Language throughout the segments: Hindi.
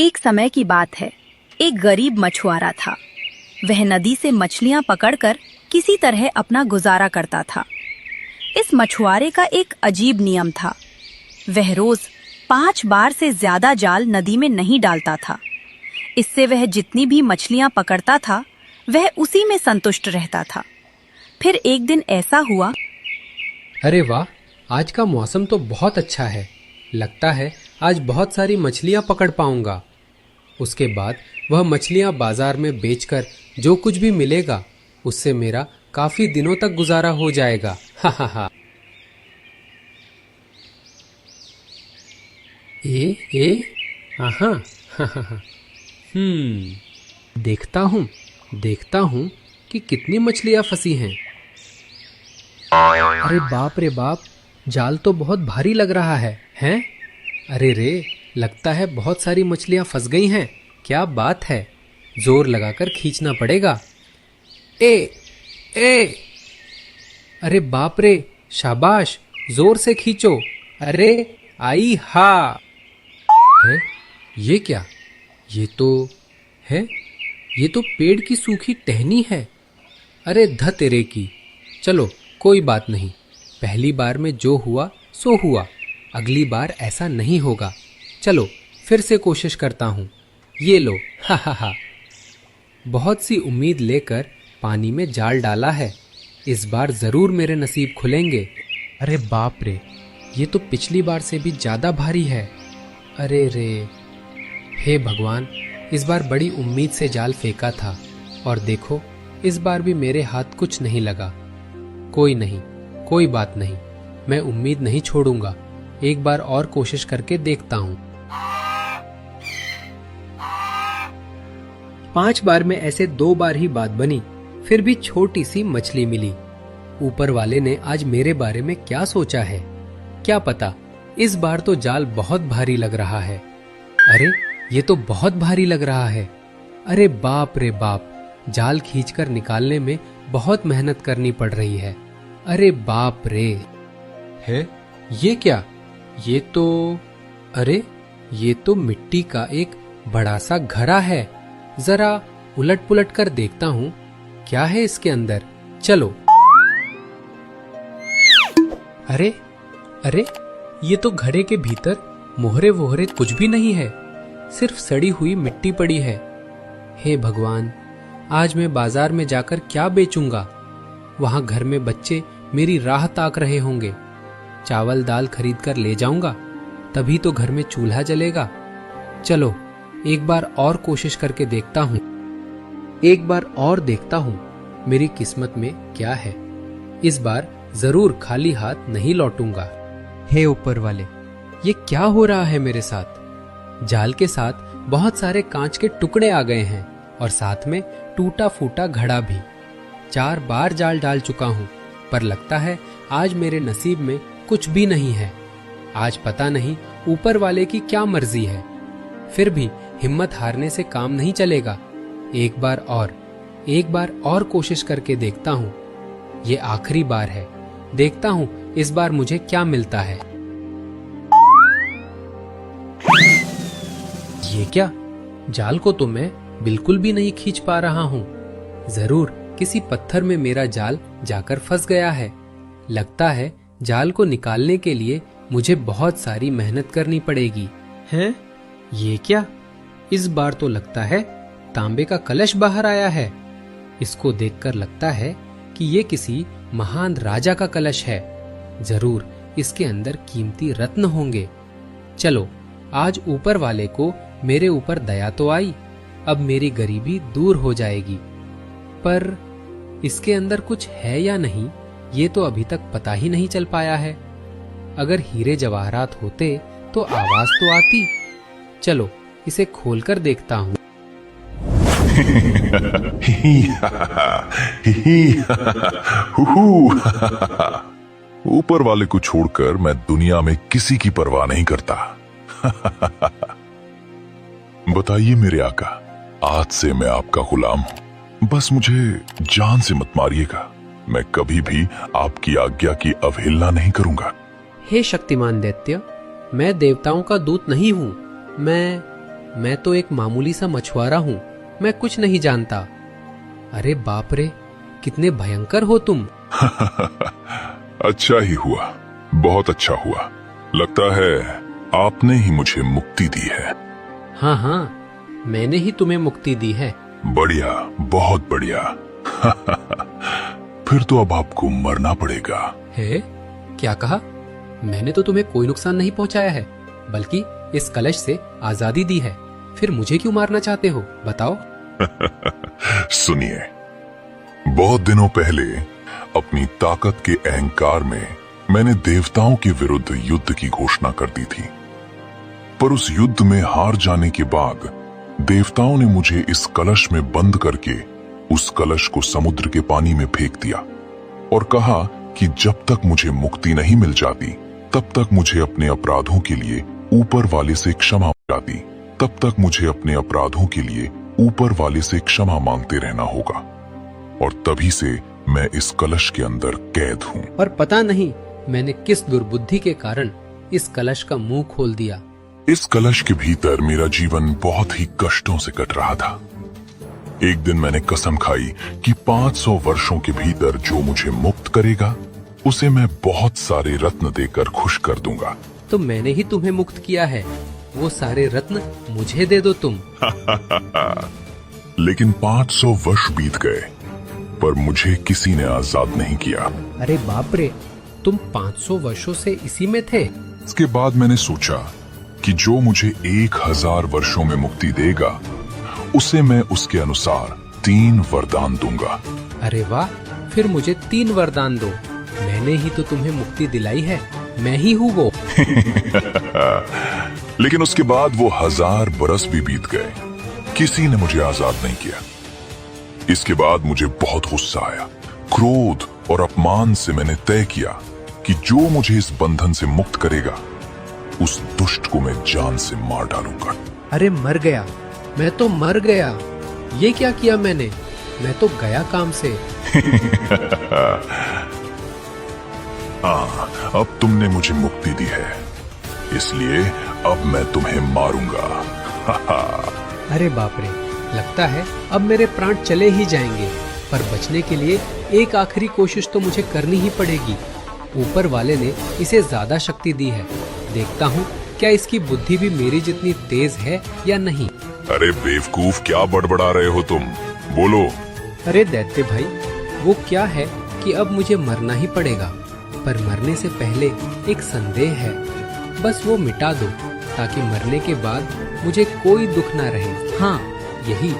एक समय की बात है। एक गरीब मछुआरा था। वह नदी से मछलियां पकड़कर किसी तरह अपना गुजारा करता था। इस मछुआरे का एक अजीब नियम था। वह रोज 5 बार से ज्यादा जाल नदी में नहीं डालता था। इससे वह जितनी भी मछलियां पकड़ता था, वह उसी में संतुष्ट रहता था। फिर एक दिन ऐसा हुआ। अरे वाह, आज का मौसम तो बहुत अच्छा है। लगता है आज बहुत सारी मछलियां पकड़ पाऊंगा। उसके बाद वह मछलियां बाजार में बेचकर जो कुछ भी मिलेगा, उससे मेरा काफी दिनों तक गुजारा हो जाएगा। हा हा हा। हाँ। देखता हूँ कि कितनी मछलियां फंसी हैं। अरे बाप रे बाप, जाल तो बहुत भारी लग रहा है। हैं? अरे रे, लगता है बहुत सारी मछलियां फंस गई हैं। क्या बात है, जोर लगाकर खींचना पड़ेगा। ए अरे बाप रे, शाबाश, जोर से खींचो। अरे आई हा। है ये क्या? ये तो पेड़ की सूखी टहनी है। अरे ध तेरे की। चलो कोई बात नहीं, पहली बार में जो हुआ सो हुआ, अगली बार ऐसा नहीं होगा। चलो फिर से कोशिश करता हूँ। ये लो। हा हा हा। बहुत सी उम्मीद लेकर पानी में जाल डाला है। इस बार जरूर मेरे नसीब खुलेंगे। अरे बाप रे, ये तो पिछली बार से भी ज्यादा भारी है। अरे रे, हे भगवान, इस बार बड़ी उम्मीद से जाल फेंका था और देखो, इस बार भी मेरे हाथ कुछ नहीं लगा। कोई नहीं, कोई बात नहीं, मैं उम्मीद नहीं छोड़ूंगा। एक बार और कोशिश करके देखता हूँ। 5 बार में ऐसे 2 बार ही बात बनी, फिर भी छोटी सी मछली मिली। ऊपर वाले ने आज मेरे बारे में क्या सोचा है, क्या पता। इस बार तो जाल बहुत भारी लग रहा है। अरे ये तो बहुत भारी लग रहा है। अरे बाप रे बाप, जाल खींचकर निकालने में बहुत मेहनत करनी पड़ रही है। अरे बाप रे। है ये क्या? अरे ये तो मिट्टी का एक बड़ा सा घड़ा है। जरा उलट पुलट कर देखता हूँ, क्या है इसके अंदर। चलो। अरे ये तो घड़े के भीतर मोहरे वोहरे कुछ भी नहीं है, सिर्फ सड़ी हुई मिट्टी पड़ी है। हे भगवान, आज मैं बाजार में जाकर क्या बेचूंगा? वहां घर में बच्चे मेरी राह ताक रहे होंगे। चावल दाल खरीद कर ले जाऊंगा, तभी तो घर में चूल्हा जलेगा। चलो एक बार और कोशिश करके देखता हूँ। एक बार और देखता हूँ मेरी किस्मत में क्या है। इस बार जरूर खाली हाथ नहीं लौटूंगा। हे ऊपर वाले, ये क्या हो रहा है मेरे साथ? जाल के साथ बहुत सारे कांच के टुकड़े आ गए हैं और साथ में टूटा फूटा घड़ा भी। 4 बार जाल डाल चुका हूँ, पर लगता है आज मेरे नसीब में कुछ भी नहीं है। आज पता नहीं ऊपर वाले की क्या मर्जी है। फिर भी हिम्मत हारने से काम नहीं चलेगा। एक बार और कोशिश करके देखता हूँ। ये आखिरी बार है, देखता हूँ इस बार मुझे क्या मिलता है। ये क्या? जाल को तो मैं बिल्कुल भी नहीं खींच पा रहा हूँ। जरूर किसी पत्थर में मेरा जाल जाकर फंस गया है। लगता है जाल को निकालने के लिए मुझे बहुत सारी मेहनत करनी पड़ेगी। हैं? ये क्या? इस बार तो लगता है तांबे का कलश बाहर आया है। इसको देखकर लगता है कि ये किसी महान राजा का कलश है। जरूर इसके अंदर कीमती रत्न होंगे। चलो, आज ऊपर वाले को मेरे ऊपर दया तो आई। अब मेरी गरीबी दूर हो जाएगी। पर इसके अंदर कुछ है या नहीं, ये तो अभी तक पता ही नहीं चल पाया है। अगर हीरे जवाहरात होते तो आवाज तो आती। चलो इसे खोलकर देखता हूँ। ऊपर वाले को छोड़कर मैं दुनिया में किसी की परवाह नहीं करता। बताइए मेरे आका, आज से मैं आपका गुलाम हूँ। बस मुझे जान से मत मारिएगा। मैं कभी भी आपकी आज्ञा की अवहेलना नहीं करूंगा। हे शक्तिमान दैत्य, मैं देवताओं का दूत नहीं हूँ। मैं तो एक मामूली सा मछुआरा हूँ, मैं कुछ नहीं जानता। अरे बाप रे, कितने भयंकर हो तुम। अच्छा ही हुआ, बहुत अच्छा हुआ। लगता है आपने ही मुझे मुक्ति दी है। हाँ हाँ, मैंने ही तुम्हें मुक्ति दी है। बढ़िया, बहुत बढ़िया। फिर तो अब आपको मरना पड़ेगा। है? क्या कहा? मैंने तो तुम्हें कोई नुकसान नहीं पहुंचाया है, बल्कि इस कलश से आजादी दी है। फिर मुझे क्यों मारना चाहते हो, बताओ। सुनिए, बहुत दिनों पहले अपनी ताकत के अहंकार में मैंने देवताओं के विरुद्ध युद्ध की घोषणा कर दी थी। पर उस युद्ध में हार जाने के बाद देवताओं ने मुझे इस कलश में बंद करके उस कलश को समुद्र के पानी में फेंक दिया और कहा कि जब तक मुझे मुक्ति नहीं मिल जाती तब तक मुझे अपने अपराधों के लिए ऊपर वाले से क्षमा जाती तब तक मुझे अपने अपराधों के लिए ऊपर वाले से क्षमा मांगते रहना होगा। और तभी से मैं इस कलश के अंदर कैद हूँ। और पता नहीं मैंने किस दुर्बुद्धि के कारण इस कलश का मुंह खोल दिया। इस कलश के भीतर मेरा जीवन बहुत ही कष्टों से कट रहा था। एक दिन मैंने कसम खाई कि 500 वर्षों के भीतर जो मुझे मुक्त करेगा उसे मैं बहुत सारे रत्न देकर खुश कर दूंगा। तो मैंने ही तुम्हें मुक्त किया है, वो सारे रत्न मुझे दे दो तुम। लेकिन 500 वर्ष बीत गए पर मुझे किसी ने आजाद नहीं किया। अरे बाप रे, तुम 500 वर्षों से इसी में थे? इसके बाद मैंने सोचा कि जो मुझे 1000 वर्षों में मुक्ति देगा उसे मैं उसके अनुसार 3 वरदान दूंगा। अरे वाह, फिर मुझे 3 वरदान दो। मैंने ही तो तुम्हें मुक्ति दिलाई है, मैं ही हूँ वो। लेकिन उसके बाद वो 1000 बरस भी बीत गए, किसी ने मुझे आजाद नहीं किया। इसके बाद मुझे बहुत गुस्सा आया। क्रोध और अपमान से मैंने तय किया कि जो मुझे इस बंधन से मुक्त करेगा उस दुष्ट को मैं जान से मार डालूंगा। अरे मर गया, मैं तो मर गया। ये क्या किया मैंने, मैं तो गया काम से। हाँ, अब तुमने मुझे मुक्ति दी है, इसलिए अब मैं तुम्हें मारूंगा। अरे बाप रे, लगता है अब मेरे प्राण चले ही जाएंगे। पर बचने के लिए एक आखिरी कोशिश तो मुझे करनी ही पड़ेगी। ऊपर वाले ने इसे ज्यादा शक्ति दी है, देखता हूँ क्या इसकी बुद्धि भी मेरी जितनी तेज है या नहीं। अरे बेवकूफ, क्या बड़बड़ा रहे हो तुम, बोलो। अरे दैत्य भाई, वो क्या है कि अब मुझे मरना ही पड़ेगा, पर मरने से पहले एक संदेह है, बस वो मिटा दो ताकि मरने के बाद मुझे कोई दुख ना रहे। हाँ, यही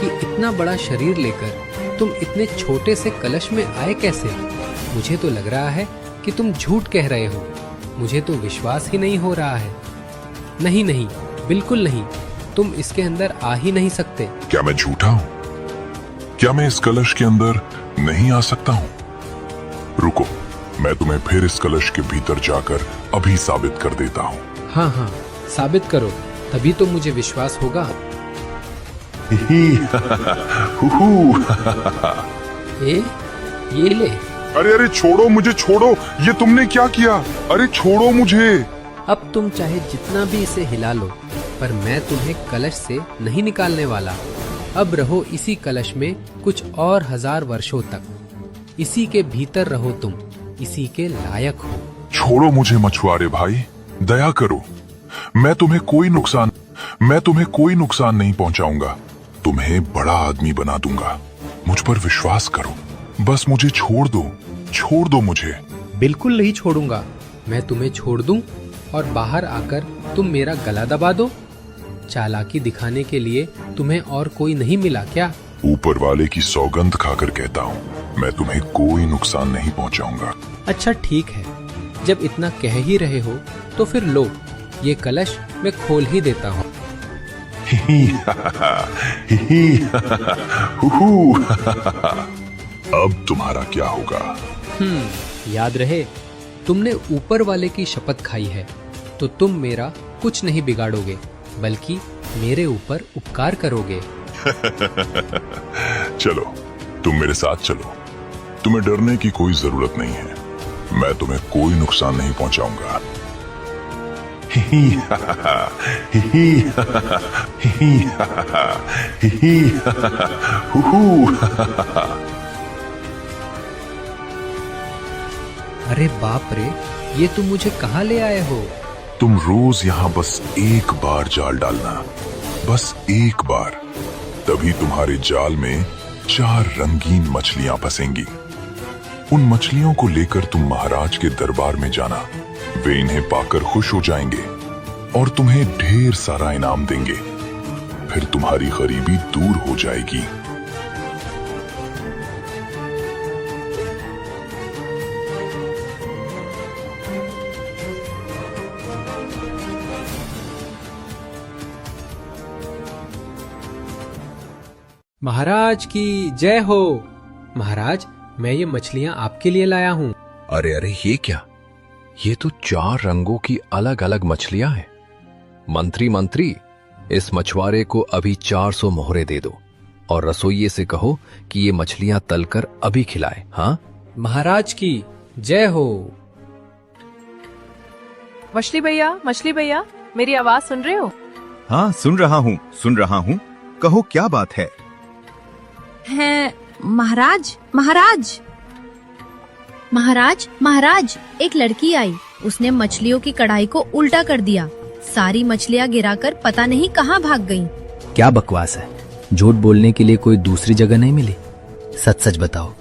कि इतना बड़ा शरीर लेकर तुम इतने छोटे से कलश में आए कैसे? मुझे तो लग रहा है कि तुम झूठ कह रहे हो, मुझे तो विश्वास ही नहीं हो रहा है। नहीं नहीं, बिल्कुल नहीं, तुम इसके अंदर आ ही नहीं सकते। क्या मैं झूठा हूँ? क्या मैं इस कलश के अंदर नहीं आ सकता हूँ? रुको, मैं तुम्हें फिर इस कलश के भीतर जाकर अभी साबित कर देता हूँ। हाँ हाँ, साबित करो, तभी तो मुझे विश्वास होगा। ये ले। अरे अरे छोड़ो मुझे, छोड़ो, ये तुमने क्या किया? अरे छोड़ो मुझे। अब तुम चाहे जितना भी इसे हिला लो, पर मैं तुम्हें कलश से नहीं निकालने वाला। अब रहो इसी कलश में कुछ और 1000 वर्षों तक। इसी के भीतर रहो तुम, इसी के लायक हो। छोड़ो मुझे मछुआरे भाई, दया करो। मैं तुम्हें कोई नुकसान नहीं पहुंचाऊंगा। तुम्हें बड़ा आदमी बना दूंगा। मुझ पर विश्वास करो, बस मुझे छोड़ दो मुझे। बिल्कुल नहीं छोड़ूंगा। मैं तुम्हें छोड़ दूं और बाहर आकर तुम मेरा गला दबा दो? चालाकी दिखाने के लिए तुम्हें और कोई नहीं मिला क्या? ऊपर वाले की सौगंध खाकर कहता हूँ, मैं तुम्हें कोई नुकसान नहीं पहुंचाऊंगा। अच्छा ठीक है, जब इतना कह ही रहे हो तो फिर लो, ये कलश मैं खोल ही देता हूँ। अब तुम्हारा क्या होगा? याद रहे, तुमने ऊपर वाले की शपथ खाई है, तो तुम मेरा कुछ नहीं बिगाड़ोगे, बल्कि मेरे ऊपर उपकार करोगे। चलो, तुम मेरे साथ चलो। तुम्हें डरने की कोई जरूरत नहीं है। मैं तुम्हें कोई नुकसान नहीं पहुंचाऊंगा। ही हा हा, ही हा हा, ही हा हा, ही हा हा, हु हा हा। अरे बाप रे, ये तुम मुझे कहाँ ले आए हो? तुम रोज यहाँ बस एक बार जाल डालना, बस एक बार, तभी तुम्हारे जाल में 4 रंगीन मछलियां फंसेंगी। उन मछलियों को लेकर तुम महाराज के दरबार में जाना। वे इन्हें पाकर खुश हो जाएंगे और तुम्हें ढेर सारा इनाम देंगे। फिर तुम्हारी गरीबी दूर हो जाएगी। महाराज की जय हो। महाराज, मैं ये मछलियां आपके लिए लाया हूँ। अरे अरे, ये क्या? ये तो 4 रंगों की अलग अलग मछलियां हैं। मंत्री, इस मछुआरे को अभी 400 मोहरे दे दो और रसोइये से कहो कि ये मछलियां तलकर अभी खिलाए। हाँ, महाराज की जय हो। मछली भैया, मेरी आवाज सुन रहे हो? हाँ, सुन रहा हूँ। कहो, क्या बात है? हैं महाराज, एक लड़की आई। उसने मछलियों की कढ़ाई को उल्टा कर दिया। सारी मछलियाँ गिराकर पता नहीं कहाँ भाग गईं। क्या बकवास है? झूठ बोलने के लिए कोई दूसरी जगह नहीं मिली? सच सच बताओ,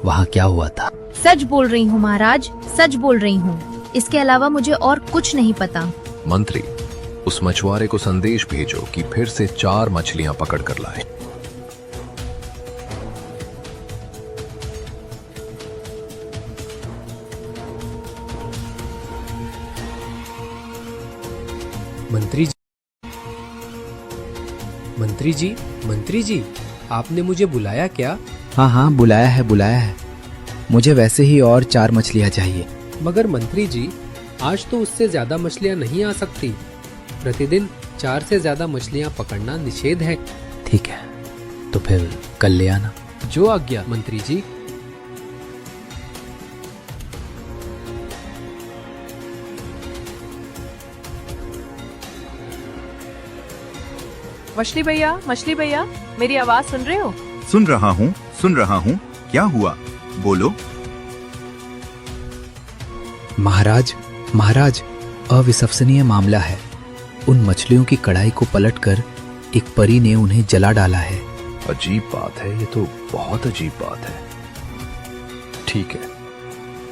वहाँ क्या हुआ था? सच बोल रही हूँ महाराज, सच बोल रही हूँ। इसके अलावा मुझे और कुछ नहीं पता। मंत्री, उस मछुआरे को संदेश भेजो कि फिर से 4 मछलियां पकड़ कर लाए। मंत्री जी, आपने मुझे बुलाया क्या? हाँ, बुलाया है। मुझे वैसे ही और 4 मछलियाँ चाहिए। मगर मंत्री जी, आज तो उससे ज्यादा मछलियाँ नहीं आ सकती। प्रतिदिन 4 से ज्यादा मछलियाँ पकड़ना निषेध है। ठीक है, तो फिर कल ले आना। जो आज्ञा मंत्री जी। मछली भैया, मेरी आवाज सुन रहे हो? सुन रहा हूँ। क्या हुआ? बोलो। महाराज, अविश्वसनीय मामला है। उन मछलियों की कढ़ाई को पलटकर एक परी ने उन्हें जला डाला है। अजीब बात है, ये तो बहुत अजीब बात है।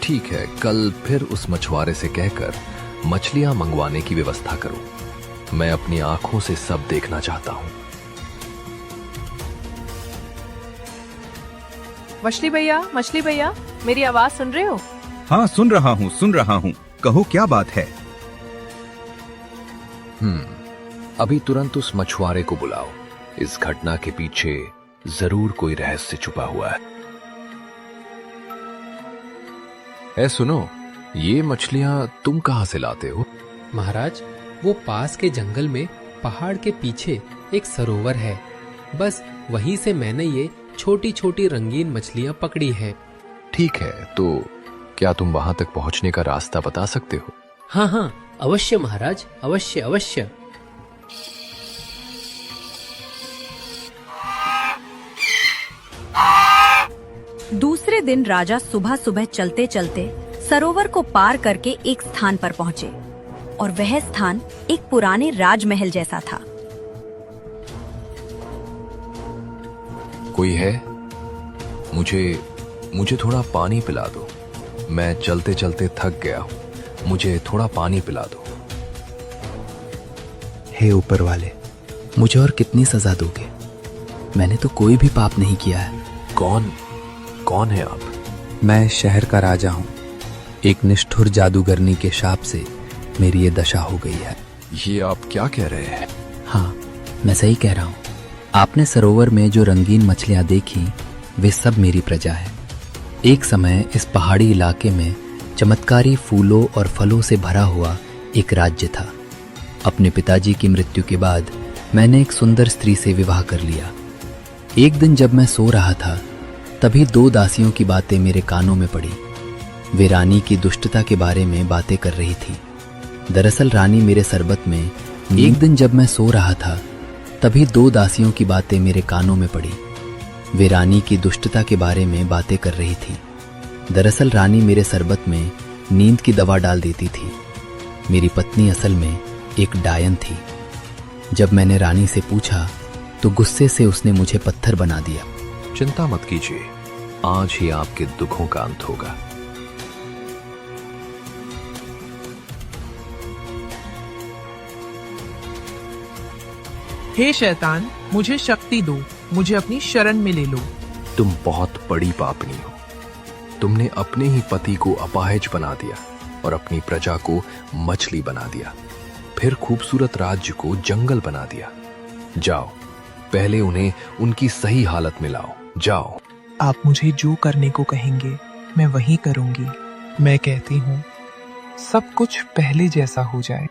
ठीक है, कल फिर उस मछुआरे से कहकर मछलियां मंगवाने की व्यवस्था करो। मैं अपनी आंखों से सब देखना चाहता हूँ। मछली भैया, मेरी आवाज सुन रहे हो? हाँ, सुन रहा हूँ। कहो, क्या बात है? अभी तुरंत उस मछुआरे को बुलाओ। इस घटना के पीछे जरूर कोई रहस्य छुपा हुआ है। सुनो, ये मछलियां तुम कहां से लाते हो? महाराज, वो पास के जंगल में पहाड़ के पीछे एक सरोवर है। बस वहीं से मैंने ये छोटी छोटी रंगीन मछलियां पकड़ी हैं। ठीक है, तो क्या तुम वहां तक पहुंचने का रास्ता बता सकते हो? हाँ, अवश्य महाराज, अवश्य। दूसरे दिन राजा सुबह सुबह चलते चलते सरोवर को पार करके एक स्थान पर पहुंचे और वह स्थान एक पुराने राजमहल जैसा था। कोई है? मुझे थोड़ा पानी पिला दो। मैं चलते चलते थक गया हूं। मुझे थोड़ा पानी पिला दो। हे ऊपर वाले, मुझे और कितनी सजा दोगे? मैंने तो कोई भी पाप नहीं किया है। कौन है आप? मैं शहर का राजा हूँ। एक निष्ठुर जादूगरनी के शाप से मेरी ये दशा हो गई है। ये आप क्या कह रहे हैं? हाँ, मैं सही कह रहा हूँ। आपने सरोवर में जो रंगीन मछलियाँ देखी, वे सब मेरी प्रजा है। एक समय इस पहाड़ी इलाके में चमत्कारी फूलों और फलों से भरा हुआ एक राज्य था। अपने पिताजी की मृत्यु के बाद मैंने एक सुंदर स्त्री से विवाह कर लिया। एक दिन जब मैं सो रहा था, तभी 2 दासियों की बातें मेरे कानों में पड़ी। वे रानी की दुष्टता के बारे में बातें कर रही थी। दरअसल रानी मेरे शरबत में एक दिन जब मैं सो रहा था तभी दो दासियों की बातें मेरे कानों में पड़ी। वे रानी की दुष्टता के बारे में बातें कर रही थी। दरअसल रानी मेरे शरबत में नींद की दवा डाल देती थी। मेरी पत्नी असल में एक डायन थी। जब मैंने रानी से पूछा तो गुस्से से उसने मुझे पत्थर बना दिया। चिंता मत कीजिए, आज ही आपके दुखों का अंत होगा। हे शैतान, मुझे शक्ति दो, मुझे अपनी शरण में ले लो। तुम बहुत बड़ी पापनी हो। तुमने अपने ही पति को अपाहिज बना दिया और अपनी प्रजा को मछली बना दिया, फिर खूबसूरत राज्य को जंगल बना दिया। जाओ, पहले उन्हें उनकी सही हालत में लाओ। जाओ। आप मुझे जो करने को कहेंगे मैं वही करूंगी। मैं कहती हूँ सब कुछ पहले जैसा हो जाए।